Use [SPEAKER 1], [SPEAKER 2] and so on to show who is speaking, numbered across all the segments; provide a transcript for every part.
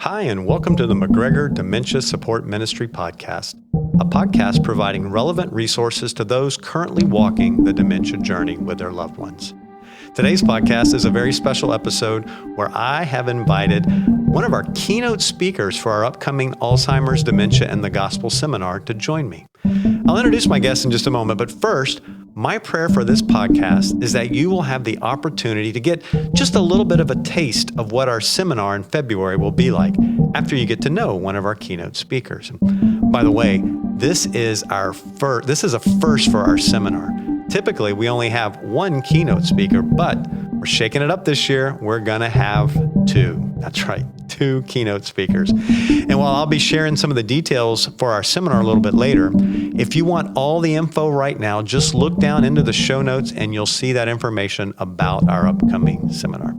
[SPEAKER 1] Hi, and welcome to the McGregor Dementia Support Ministry Podcast, a podcast providing relevant resources to those currently walking the dementia journey with their loved ones. Today's podcast is a very special episode where I have invited one of our keynote speakers for our upcoming Alzheimer's, Dementia, and the Gospel Seminar to join me. I'll introduce my guest in just a moment, but first, my prayer for this podcast is that you will have the opportunity to get just a little bit of a taste of what our seminar in February will be like after you get to know one of our keynote speakers. By the way, this is a first for our seminar. Typically, we only have one keynote speaker, but we're shaking it up this year. We're going to have two. That's right, two keynote speakers. And while I'll be sharing some of the details for our seminar a little bit later, if you want all the info right now, just look down into the show notes and you'll see that information about our upcoming seminar.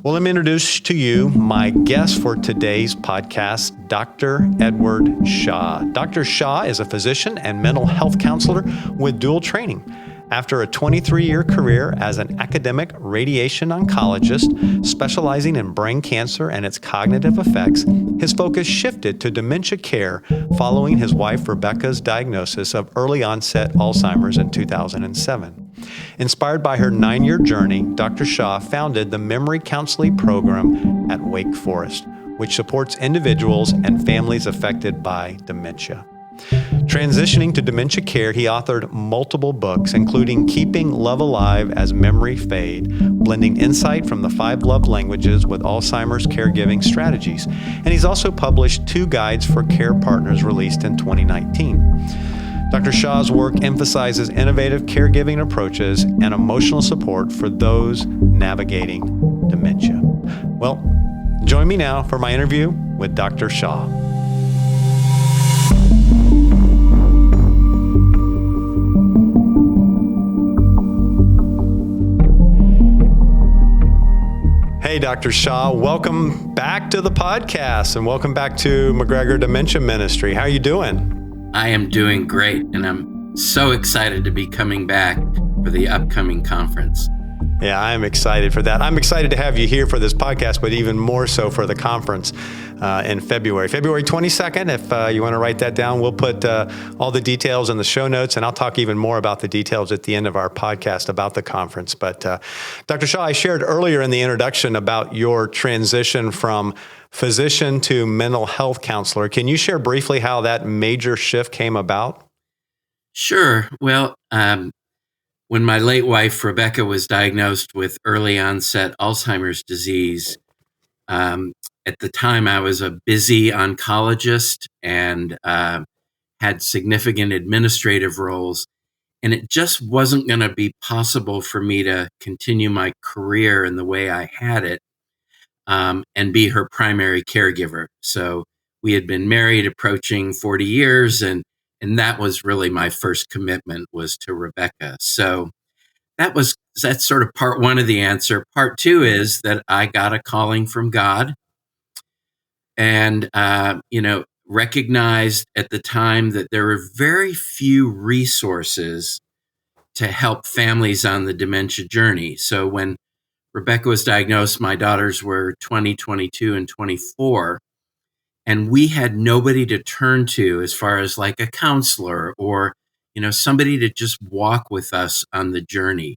[SPEAKER 1] Well, let me introduce to you my guest for today's podcast, Dr. Edward Shaw. Dr. Shaw is a physician and mental health counselor with dual training. After a 23-year career as an academic radiation oncologist specializing in brain cancer and its cognitive effects, his focus shifted to dementia care following his wife Rebecca's diagnosis of early onset Alzheimer's in 2007. Inspired by her 9-year journey, Dr. Shaw founded the Memory Counseling Program at Wake Forest, which supports individuals and families affected by dementia. Transitioning to dementia care, he authored multiple books, including Keeping Love Alive as Memory Fade, blending insight from the 5 love languages with Alzheimer's caregiving strategies. And he's also published 2 guides for care partners released in 2019. Dr. Shaw's work emphasizes innovative caregiving approaches and emotional support for those navigating dementia. Well, join me now for my interview with Dr. Shaw. Hey, Dr. Shaw, welcome back to the podcast and welcome back to McGregor Dementia Ministry. How are you doing?
[SPEAKER 2] I am doing great, and I'm so excited to be coming back for the upcoming conference.
[SPEAKER 1] Yeah, I'm excited for that. I'm excited to have you here for this podcast, but even more so for the conference in February 22nd. If you want to write that down, we'll put all the details in the show notes, and I'll talk even more about the details at the end of our podcast about the conference. But Dr. Shaw, I shared earlier in the introduction about your transition from physician to mental health counselor. Can you share briefly how that major shift came about?
[SPEAKER 2] Sure. Well, when my late wife, Rebecca, was diagnosed with early onset Alzheimer's disease, at the time I was a busy oncologist and had significant administrative roles. And it just wasn't going to be possible for me to continue my career in the way I had it and be her primary caregiver. So we had been married approaching 40 years, and that was really my first commitment was to Rebecca. So that's sort of part one of the answer. Part two is that I got a calling from God and, recognized at the time that there were very few resources to help families on the dementia journey. So when Rebecca was diagnosed, my daughters were 20, 22, and 24. And we had nobody to turn to as far as like a counselor or, somebody to just walk with us on the journey.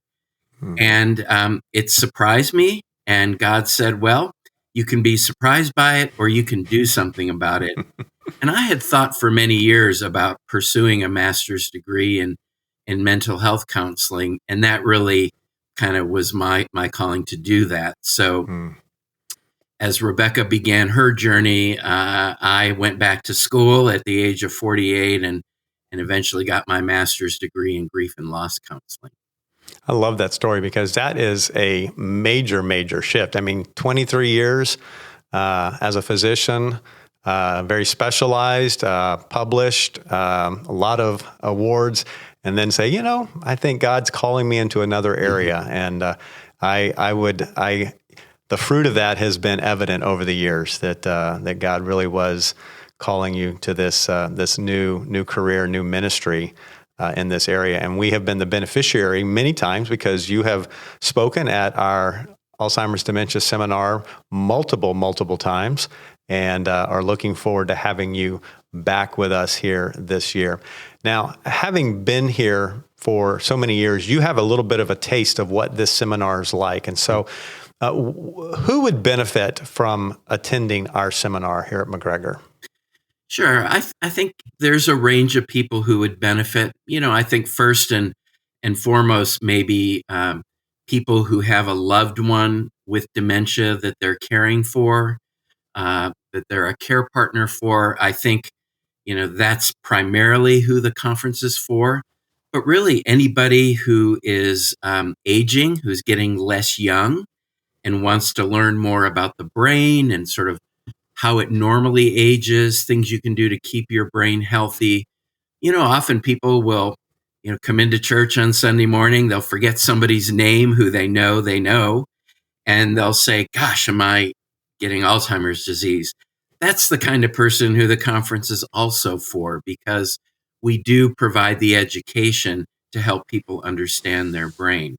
[SPEAKER 2] And it surprised me. And God said, well, you can be surprised by it or you can do something about it. And I had thought for many years about pursuing a master's degree in mental health counseling. And that really kind of was my calling to do that. So as Rebecca began her journey, I went back to school at the age of 48 and eventually got my master's degree in grief and loss counseling.
[SPEAKER 1] I love that story because that is a major, major shift. I mean, 23 years as a physician, very specialized, published, a lot of awards, and then say, I think God's calling me into another area. And the fruit of that has been evident over the years that God really was calling you to this new career, new ministry in this area. And we have been the beneficiary many times because you have spoken at our Alzheimer's Dementia Seminar multiple times. and are looking forward to having you back with us here this year. Now, having been here for so many years, you have a little bit of a taste of what this seminar is like. And so who would benefit from attending our seminar here at McGregor?
[SPEAKER 2] Sure. I think there's a range of people who would benefit. I think first and foremost, maybe people who have a loved one with dementia that they're caring for, that they're a care partner for. I think, that's primarily who the conference is for. But really, anybody who is aging, who's getting less young and wants to learn more about the brain and sort of how it normally ages, things you can do to keep your brain healthy. Often people will, come into church on Sunday morning, they'll forget somebody's name who they know, and they'll say, gosh, am I getting Alzheimer's disease? That's the kind of person who the conference is also for, because we do provide the education to help people understand their brain.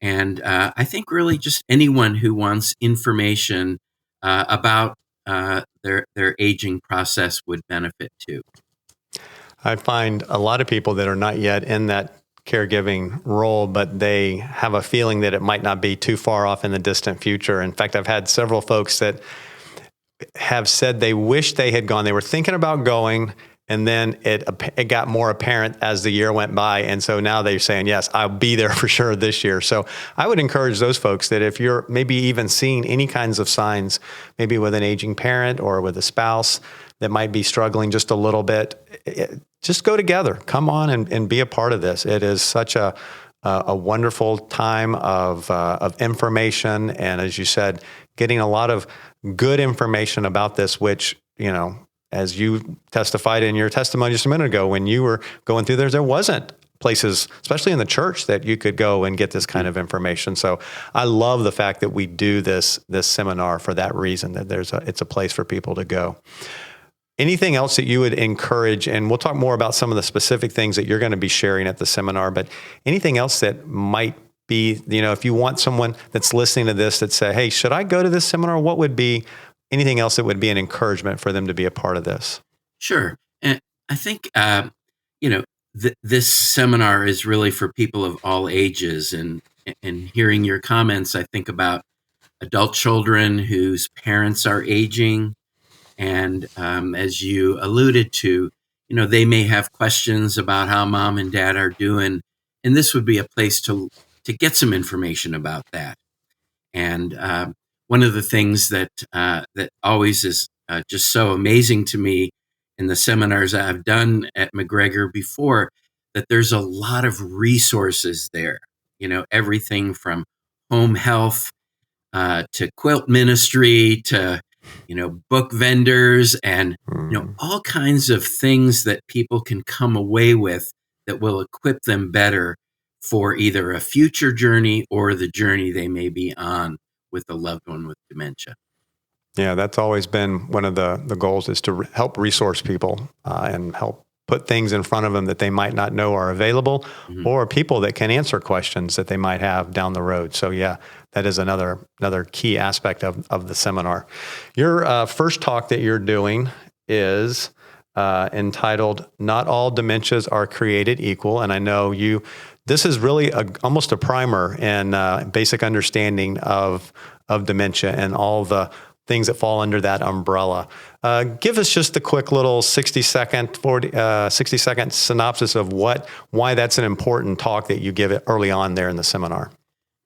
[SPEAKER 2] And I think really just anyone who wants information about their aging process would benefit too.
[SPEAKER 1] I find a lot of people that are not yet in that caregiving role, but they have a feeling that it might not be too far off in the distant future. In fact, I've had several folks that have said they wish they had gone. They were thinking about going, and then it got more apparent as the year went by. And so now they're saying, yes, I'll be there for sure this year. So I would encourage those folks that if you're maybe even seeing any kinds of signs, maybe with an aging parent or with a spouse that might be struggling just a little bit, just go together. Come on and be a part of this. It is such a wonderful time of information. And as you said, getting a lot of good information about this, which, as you testified in your testimony just a minute ago, when you were going through there wasn't places, especially in the church, that you could go and get this kind of information. So I love the fact that we do this seminar for that reason, that it's a place for people to go. Anything else that you would encourage, and we'll talk more about some of the specific things that you're going to be sharing at the seminar, but anything else that might be, if you want someone that's listening to this that say, hey, should I go to this seminar? What would be anything else that would be an encouragement for them to be a part of this?
[SPEAKER 2] Sure. And I think, this seminar is really for people of all ages. And hearing your comments, I think about adult children whose parents are aging. And as you alluded to, they may have questions about how mom and dad are doing. And this would be a place to get some information about that. And one of the things that always is just so amazing to me in the seminars I've done at McGregor before, that there's a lot of resources there, everything from home health to quilt ministry to, book vendors and, all kinds of things that people can come away with that will equip them better for either a future journey or the journey they may be on with a loved one with dementia.
[SPEAKER 1] Yeah, that's always been one of the goals, is to help resource people and help put things in front of them that they might not know are available, or people that can answer questions that they might have down the road. So yeah, that is another key aspect of the seminar. Your first talk that you're doing is entitled "Not All Dementias Are Created Equal," and I know this is really almost a primer and basic understanding of dementia and all the things that fall under that umbrella. Give us just a quick little 60-second synopsis of why that's an important talk that you give it early on there in the seminar.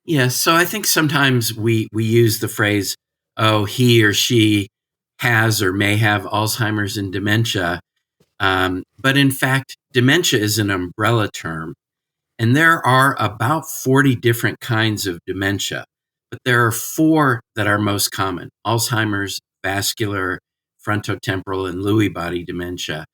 [SPEAKER 2] Yeah, so I think sometimes we use the phrase, oh, he or she has or may have Alzheimer's and dementia. But in fact, dementia is an umbrella term. And there are about 40 different kinds of dementia. But there are 4 that are most common: Alzheimer's, vascular, frontotemporal, and Lewy body dementia.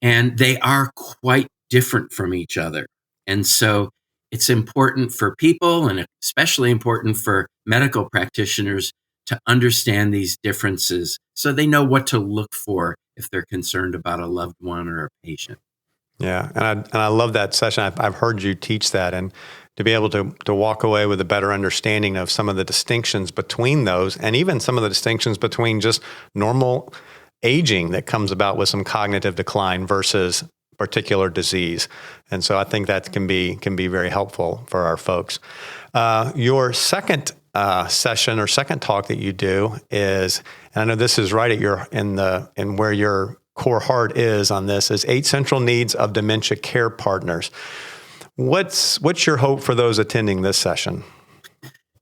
[SPEAKER 2] And they are quite different from each other. And so it's important for people, and especially important for medical practitioners, to understand these differences so they know what to look for if they're concerned about a loved one or a patient.
[SPEAKER 1] Yeah, and I love that session. I've heard you teach that, and to be able to walk away with a better understanding of some of the distinctions between those, and even some of the distinctions between just normal aging that comes about with some cognitive decline versus particular disease. And so I think that can be very helpful for our folks. Your second session or second talk that you do is, and I know this is right at in where your core heart is on this, is 8 central needs of dementia care partners. What's your hope for those attending this session?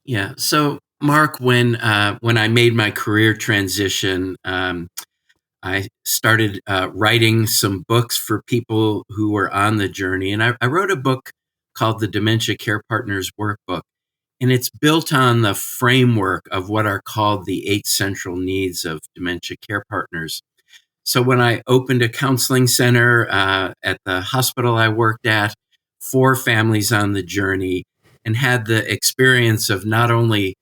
[SPEAKER 2] Yeah. So, Mark, when I made my career transition, I started writing some books for people who were on the journey, and I wrote a book called the Dementia Care Partners Workbook, and it's built on the framework of what are called the 8 central needs of dementia care partners. So when I opened a counseling center at the hospital I worked at for families on the journey, and had the experience of not only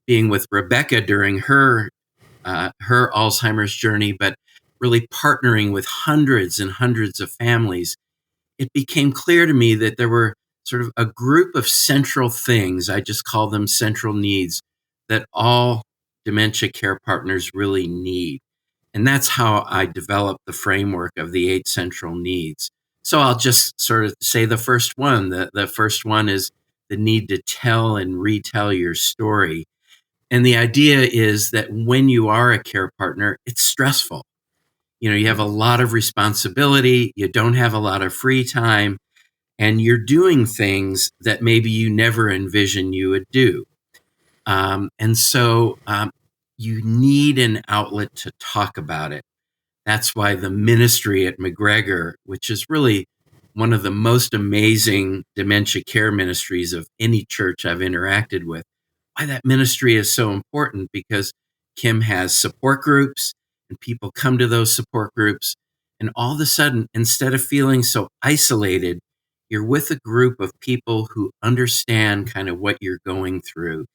[SPEAKER 2] being with Rebecca during her Alzheimer's journey, but really partnering with hundreds and hundreds of families, it became clear to me that there were sort of a group of central things, I just call them central needs, that all dementia care partners really need. And that's how I developed the framework of the 8 central needs. So I'll just sort of say the first one. The first one is the need to tell and retell your story. And the idea is that when you are a care partner, it's stressful. You have a lot of responsibility, you don't have a lot of free time, and you're doing things that maybe you never envisioned you would do. And so you need an outlet to talk about it. That's why the ministry at McGregor, which is really one of the most amazing dementia care ministries of any church I've interacted with, why that ministry is so important, because Kim has support groups and people come to those support groups. And all of a sudden, instead of feeling so isolated, you're with a group of people who understand kind of what you're going through.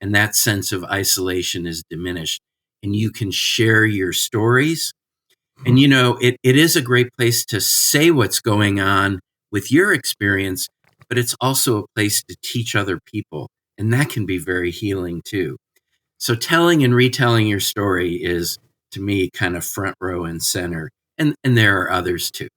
[SPEAKER 2] And that sense of isolation is diminished. And you can share your stories. And, it is a great place to say what's going on with your experience, but it's also a place to teach other people. And that can be very healing too. So telling and retelling your story is, to me, kind of front row and center. And there are others too.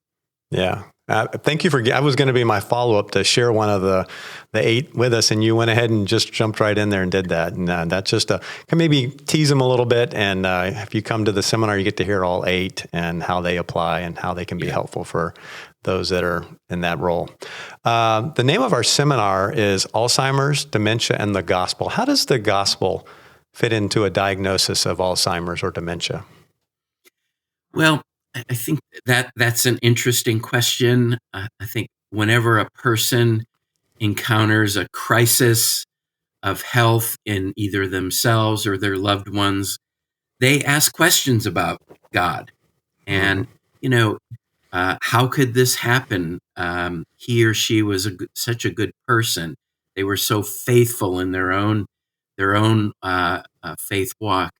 [SPEAKER 1] Yeah. Thank you I was going to be my follow-up to share one of the 8 with us, and you went ahead and just jumped right in there and did that. And that's just can maybe tease them a little bit. And if you come to the seminar, you get to hear all 8 and how they apply and how they can be helpful for those that are in that role. The name of our seminar is Alzheimer's, Dementia, and the Gospel. How does the gospel fit into a diagnosis of Alzheimer's or dementia?
[SPEAKER 2] Well, I think that's an interesting question. I think whenever a person encounters a crisis of health in either themselves or their loved ones, they ask questions about God. And, how could this happen? He or she was such a good person. They were so faithful in their own faith walk.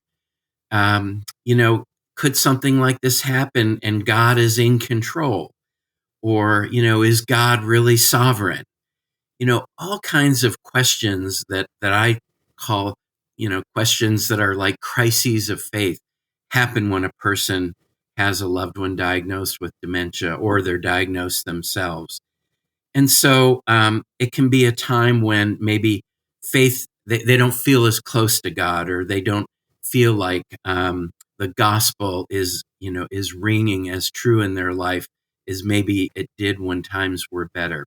[SPEAKER 2] Could something like this happen and God is in control? Or, is God really sovereign? All kinds of questions that I call, questions that are like crises of faith happen when a person has a loved one diagnosed with dementia or they're diagnosed themselves. And so it can be a time when maybe faith, they don't feel as close to God, or they don't feel like the gospel is ringing as true in their life as maybe it did when times were better.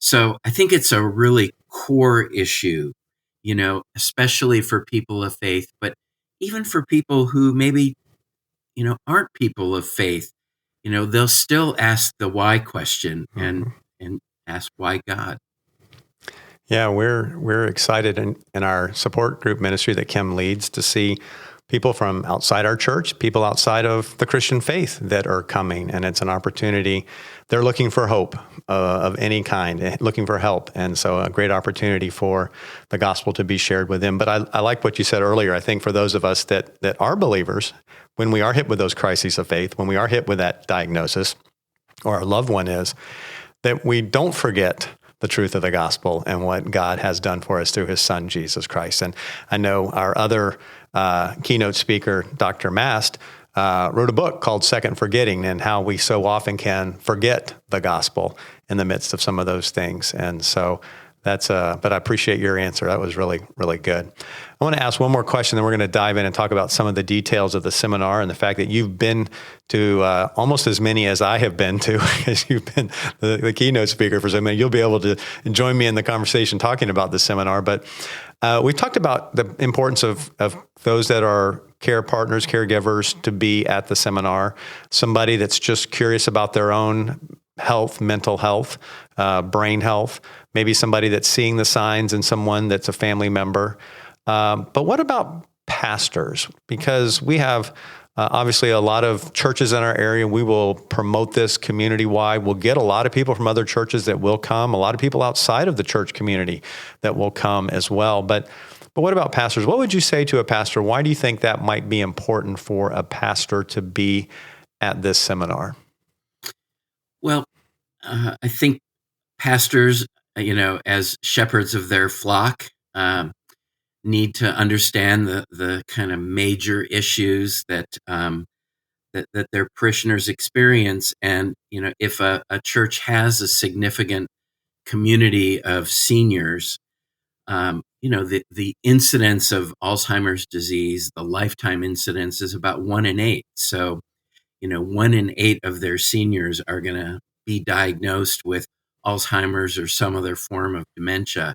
[SPEAKER 2] So I think it's a really core issue, especially for people of faith, but even for people who maybe, aren't people of faith, they'll still ask the why question and ask why God.
[SPEAKER 1] Yeah, we're excited in our support group ministry that Kim leads to see people from outside our church, people outside of the Christian faith that are coming. And it's an opportunity. They're looking for hope of any kind, looking for help. And so a great opportunity for the gospel to be shared with them. But I like what you said earlier. I think for those of us that are believers, when we are hit with those crises of faith, when we are hit with that diagnosis, or our loved one is, that we don't forget the truth of the gospel and what God has done for us through his son, Jesus Christ. And I know our other keynote speaker, Dr. Mast, wrote a book called Second Forgetting, and how we so often can forget the gospel in the midst of some of those things. And so but I appreciate your answer. That was really, really good. I want to ask one more question, then we're going to dive in and talk about some of the details of the seminar and the fact that you've been to almost as many as I have been to, as you've been the keynote speaker for so many. You'll be able to join me in the conversation talking about the seminar. But we've talked about the importance of those that are care partners, caregivers, to be at the seminar, somebody that's just curious about their own health, mental health, brain health, maybe somebody that's seeing the signs in someone that's a family member. But what about pastors? Because we have obviously a lot of churches in our area. We will promote this community-wide. We'll get a lot of people from other churches that will come, a lot of people outside of the church community that will come as well. But what about pastors? What would you say to a pastor? Why do you think that might be important for a pastor to be at this seminar?
[SPEAKER 2] Well, I think pastors, as shepherds of their flock, need to understand the kind of major issues that their parishioners experience. And, if a church has a significant community of seniors, the incidence of Alzheimer's disease, the lifetime incidence, is about 1 in 8. So, 1 in 8 of their seniors are going to be diagnosed with Alzheimer's or some other form of dementia.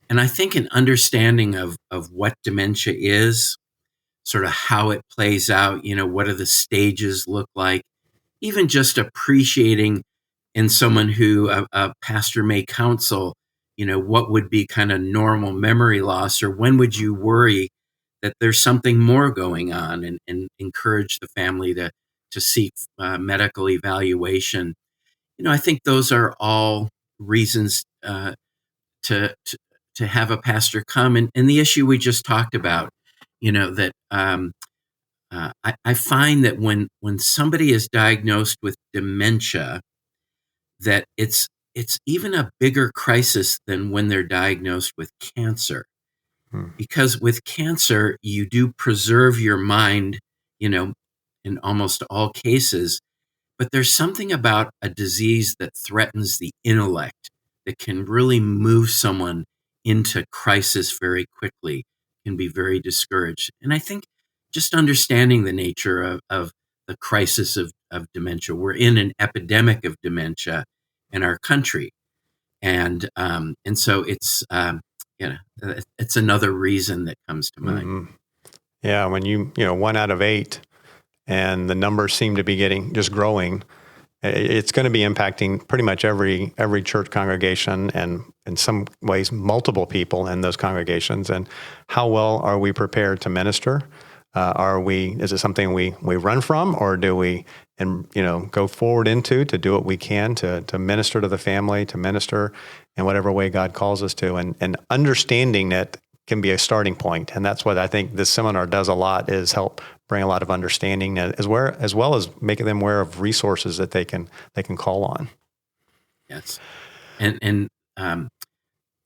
[SPEAKER 2] And I think an understanding of what dementia is, sort of how it plays out, what do the stages look like, even just appreciating in someone who a pastor may counsel, what would be kind of normal memory loss, or when would you worry that there's something more going on, and encourage the family to seek medical evaluation. I think those are all reasons to have a pastor come. And the issue we just talked about, that I find that when somebody is diagnosed with dementia, that it's even a bigger crisis than when they're diagnosed with cancer. Because with cancer, you do preserve your mind, in almost all cases, but there's something about a disease that threatens the intellect that can really move someone into crisis very quickly, can be very discouraged. And I think just understanding the nature of the crisis of dementia, we're in an epidemic of dementia in our country. And so it's another reason that comes to mind.
[SPEAKER 1] Mm-hmm. Yeah, when 1 out of 8, and the numbers seem to be just growing, it's going to be impacting pretty much every church congregation, and in some ways multiple people in those congregations. And how well are we prepared to minister? Is it something we run from, or do we go forward into to do what we can to minister to the family, to minister in whatever way God calls us to, and understanding that can be a starting point. And that's what I think this seminar does a lot, is help bring a lot of understanding, as well as making them aware of resources that they can call on.
[SPEAKER 2] Yes. And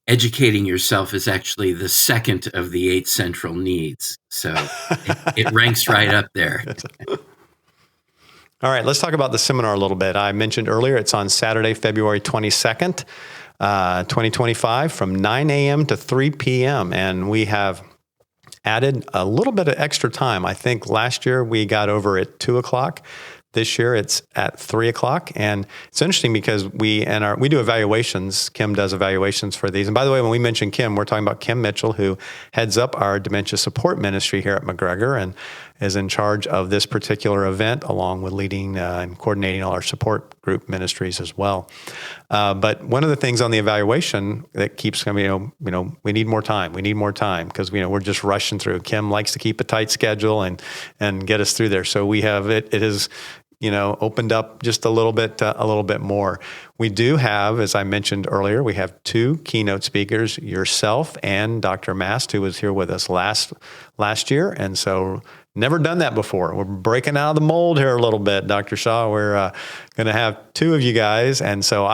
[SPEAKER 2] educating yourself is actually the second of the 8 central needs. So it ranks right up there.
[SPEAKER 1] All right, let's talk about the seminar a little bit. I mentioned earlier it's on Saturday, February 22nd, 2025, from 9 a.m. to 3 p.m. And we have added a little bit of extra time. I think last year we got over at 2 o'clock. This year it's at 3 o'clock. And it's interesting because we do evaluations. Kim does evaluations for these. And by the way, when we mention Kim, we're talking about Kim Mitchell, who heads up our dementia support ministry here at McGregor and is in charge of this particular event, along with leading and coordinating all our support group ministries as well. But one of the things on the evaluation that keeps coming, we need more time. We need more time because we're just rushing through. Kim likes to keep a tight schedule and get us through there. So we have it is opened up just a little bit more. We do have, as I mentioned earlier, we have 2 keynote speakers, yourself and Dr. Mast, who was here with us last year. And so never done that before. We're breaking out of the mold here a little bit, Dr. Shaw. We're going to have two of you guys, and so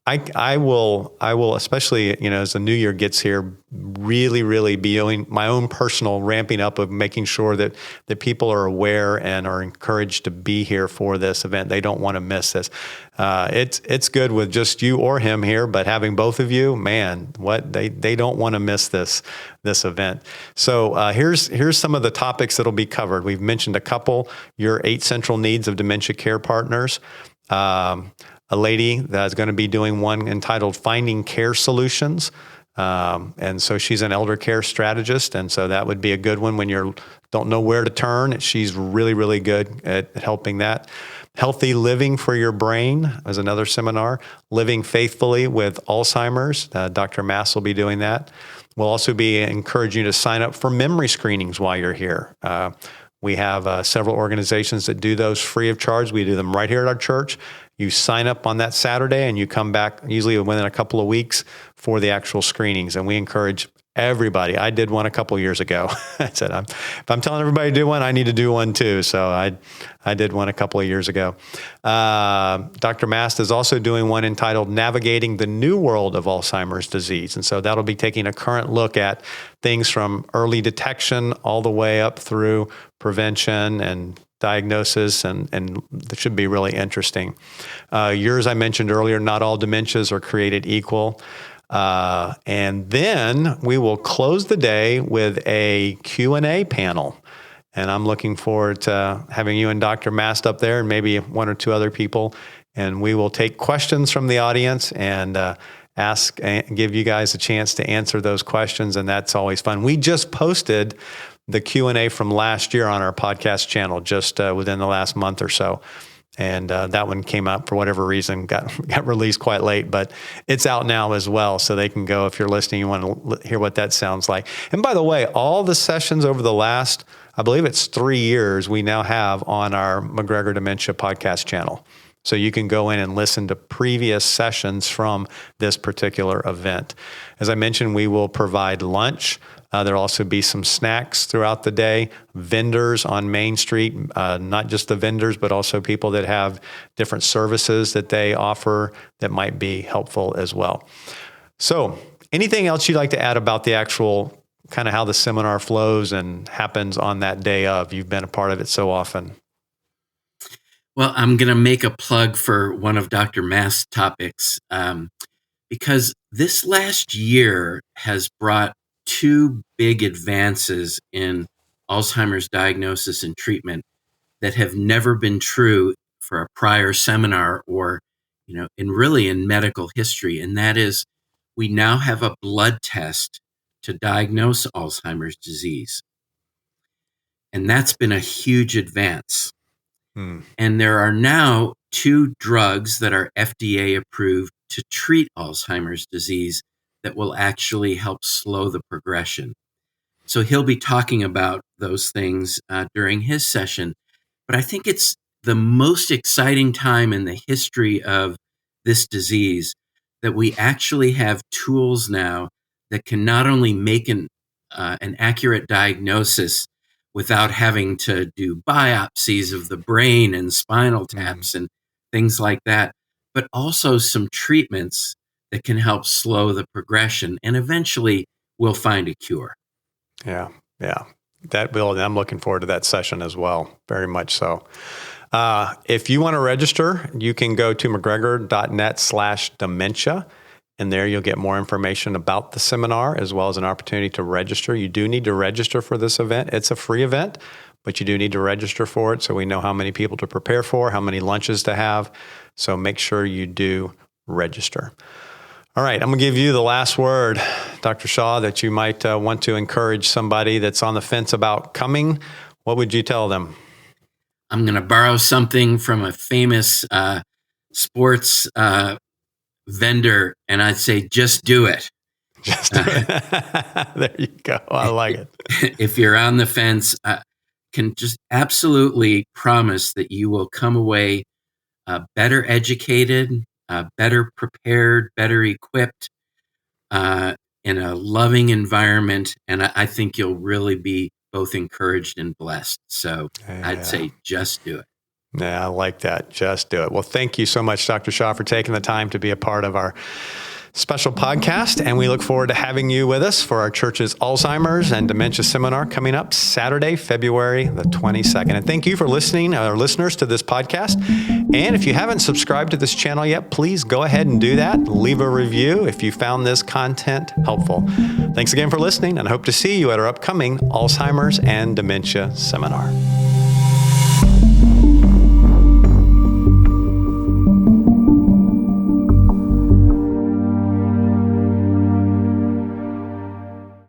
[SPEAKER 1] I will, especially, as the new year gets here, really be doing my own personal ramping up of making sure that people are aware and are encouraged to be here for this event. They don't want to miss this. It's good with just you or him here, but having both of you, man, they don't want to miss this event. So here's some of the topics that'll be covered. We've mentioned a couple, your 8 central needs of dementia care partners. A lady that's going to be doing one entitled Finding Care Solutions. And so she's an elder care strategist. And so that would be a good one when you don't know where to turn. She's really good at helping that. Healthy Living for Your Brain is another seminar. Living Faithfully with Alzheimer's. Dr. Mast will be doing that. We'll also be encouraging you to sign up for memory screenings while you're here. We have several organizations that do those free of charge. We do them right here at our church. You sign up on that Saturday and you come back usually within a couple of weeks for the actual screenings. And we encourage everybody. I did one a couple of years ago. I said, if I'm telling everybody to do one, I need to do one too. So I did one a couple of years ago. Dr. Mast is also doing one entitled Navigating the New World of Alzheimer's Disease. And so that'll be taking a current look at things from early detection all the way up through prevention and diagnosis, and it should be really interesting. Yours, I mentioned earlier, Not All Dementias Are Created Equal. And then we will close the day with a Q&A panel. And I'm looking forward to having you and Dr. Mast up there and maybe one or two other people. And we will take questions from the audience and ask and give you guys a chance to answer those questions. And that's always fun. We just posted the Q&A from last year on our podcast channel just within the last month or so. And that one came out for whatever reason, got released quite late, but it's out now as well. So they can go, if you're listening, you want to hear what that sounds like. And by the way, all the sessions over the last, I believe it's 3 years, we now have on our McGregor Dementia Podcast channel. So you can go in and listen to previous sessions from this particular event. As I mentioned, we will provide lunch. There'll also be some snacks throughout the day, vendors on Main Street, not just the vendors, but also people that have different services that they offer that might be helpful as well. So anything else you'd like to add about the actual kind of how the seminar flows and happens on that day of? You've been a part of it so often.
[SPEAKER 2] Well, I'm going to make a plug for one of Dr. Mast's topics because this last year has brought 2 big advances in Alzheimer's diagnosis and treatment that have never been true for a prior seminar or, in medical history. And that is, we now have a blood test to diagnose Alzheimer's disease. And that's been a huge advance. And there are now 2 drugs that are FDA approved to treat Alzheimer's disease that will actually help slow the progression. So he'll be talking about those things during his session. But I think it's the most exciting time in the history of this disease that we actually have tools now that can not only make an accurate diagnosis without having to do biopsies of the brain and spinal taps and things like that, but also some treatments that can help slow the progression, and eventually we'll find a cure.
[SPEAKER 1] Yeah. I'm looking forward to that session as well, very much so. If you want to register, you can go to mcgregor.net/dementia, and there you'll get more information about the seminar as well as an opportunity to register. You do need to register for this event. It's a free event, but you do need to register for it so we know how many people to prepare for, how many lunches to have. So make sure you do register. All right, I'm going to give you the last word, Dr. Shaw, that you might want to encourage somebody that's on the fence about coming. What would you tell them?
[SPEAKER 2] I'm going to borrow something from a famous sports vendor, and I'd say, just do it.
[SPEAKER 1] Just do it. There you go. I like it.
[SPEAKER 2] If you're on the fence, can just absolutely promise that you will come away better educated, better prepared, better equipped, in a loving environment. And I think you'll really be both encouraged and blessed. So I'd say just do it.
[SPEAKER 1] Yeah, I like that. Just do it. Well, thank you so much, Dr. Shaw, for taking the time to be a part of our special podcast. And we look forward to having you with us for our church's Alzheimer's and Dementia Seminar coming up Saturday, February the 22nd. And thank you for listening, our listeners, to this podcast. And if you haven't subscribed to this channel yet, please go ahead and do that. Leave a review if you found this content helpful. Thanks again for listening, and I hope to see you at our upcoming Alzheimer's and Dementia Seminar.